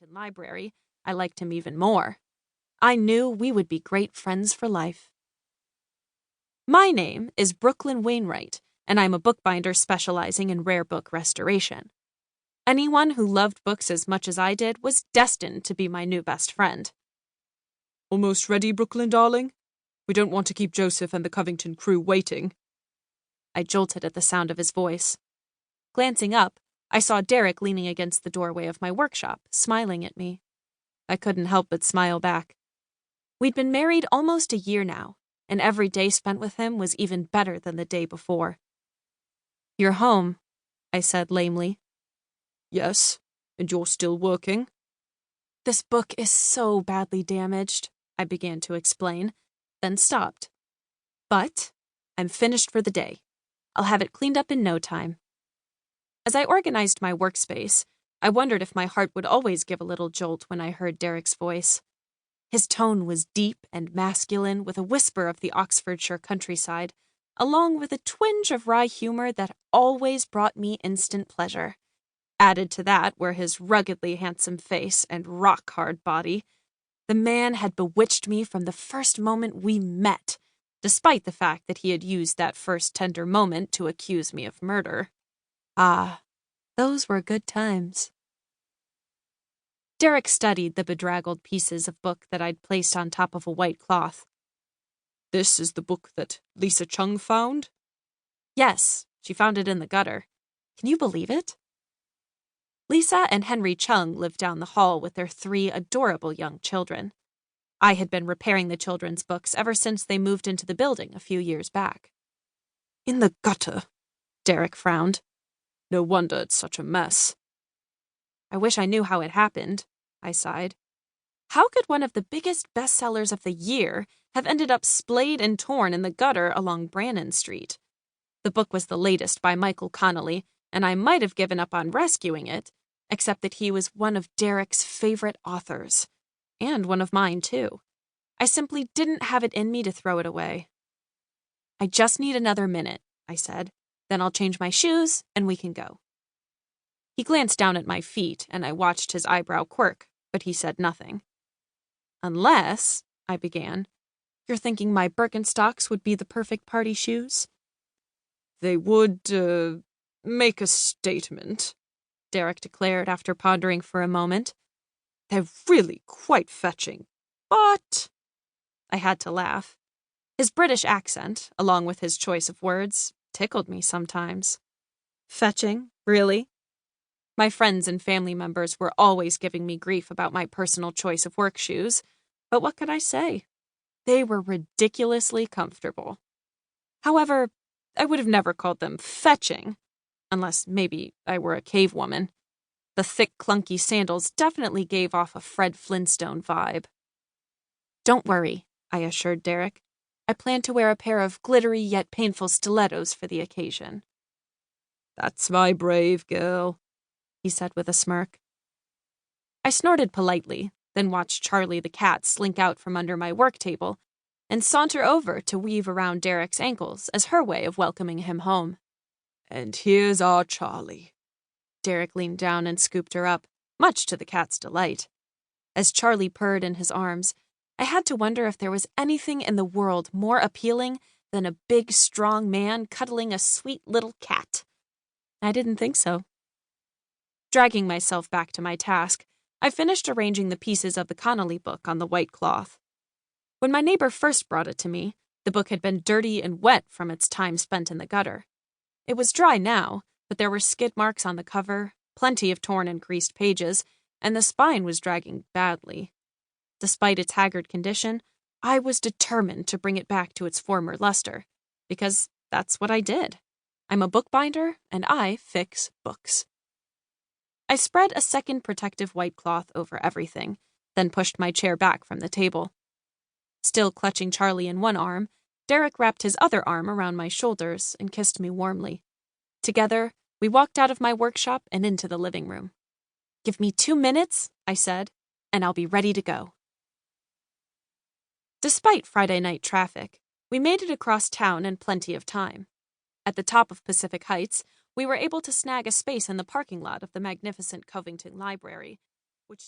Covington Library, I liked him even more. I knew we would be great friends for life. My name is Brooklyn Wainwright, and I'm a bookbinder specializing in rare book restoration. Anyone who loved books as much as I did was destined to be my new best friend. Almost ready, Brooklyn, darling? We don't want to keep Joseph and the Covington crew waiting. I jolted at the sound of his voice. Glancing up, I saw Derek leaning against the doorway of my workshop, smiling at me. I couldn't help but smile back. We'd been married almost a year now, and every day spent with him was even better than the day before. "You're home," I said lamely. "Yes, and you're still working?" "This book is so badly damaged," I began to explain, then stopped. "But I'm finished for the day. I'll have it cleaned up in no time." As I organized my workspace, I wondered if my heart would always give a little jolt when I heard Derek's voice. His tone was deep and masculine, with a whisper of the Oxfordshire countryside, along with a twinge of wry humor that always brought me instant pleasure. Added to that were his ruggedly handsome face and rock-hard body. The man had bewitched me from the first moment we met, despite the fact that he had used that first tender moment to accuse me of murder. Ah, those were good times. Derek studied the bedraggled pieces of book that I'd placed on top of a white cloth. "This is the book that Lisa Chung found?" "Yes, she found it in the gutter. Can you believe it?" Lisa and Henry Chung lived down the hall with their 3 adorable young children. I had been repairing the children's books ever since they moved into the building a few years back. "In the gutter," Derek frowned. "No wonder it's such a mess." "I wish I knew how it happened," I sighed. How could one of the biggest bestsellers of the year have ended up splayed and torn in the gutter along Brannan Street? The book was the latest by Michael Connolly, and I might have given up on rescuing it, except that he was one of Derek's favorite authors. And one of mine, too. I simply didn't have it in me to throw it away. "I just need another minute," I said. "Then I'll change my shoes, and we can go." He glanced down at my feet, and I watched his eyebrow quirk, but he said nothing. "Unless," I began, "you're thinking my Birkenstocks would be the perfect party shoes?" "They would, make a statement," Derek declared after pondering for a moment. "They're really quite fetching, but—" I had to laugh. His British accent, along with his choice of words, tickled me sometimes. Fetching, really? My friends and family members were always giving me grief about my personal choice of work shoes, but what could I say? They were ridiculously comfortable. However, I would have never called them fetching, unless maybe I were a cave woman. The thick, clunky sandals definitely gave off a Fred Flintstone vibe. "Don't worry," I assured Derek. "I plan to wear a pair of glittery yet painful stilettos for the occasion." "That's my brave girl," he said with a smirk. I snorted politely, then watched Charlie the cat slink out from under my work table and saunter over to weave around Derek's ankles as her way of welcoming him home. "And here's our Charlie." Derek leaned down and scooped her up, much to the cat's delight. As Charlie purred in his arms, I had to wonder if there was anything in the world more appealing than a big, strong man cuddling a sweet little cat. I didn't think so. Dragging myself back to my task, I finished arranging the pieces of the Connolly book on the white cloth. When my neighbor first brought it to me, the book had been dirty and wet from its time spent in the gutter. It was dry now, but there were skid marks on the cover, plenty of torn and creased pages, and the spine was dragging badly. Despite its haggard condition, I was determined to bring it back to its former luster, because that's what I did. I'm a bookbinder, and I fix books. I spread a second protective white cloth over everything, then pushed my chair back from the table. Still clutching Charlie in one arm, Derek wrapped his other arm around my shoulders and kissed me warmly. Together, we walked out of my workshop and into the living room. "Give me 2 minutes," I said, "and I'll be ready to go." Despite Friday night traffic, we made it across town in plenty of time. At the top of Pacific Heights, we were able to snag a space in the parking lot of the magnificent Covington Library, which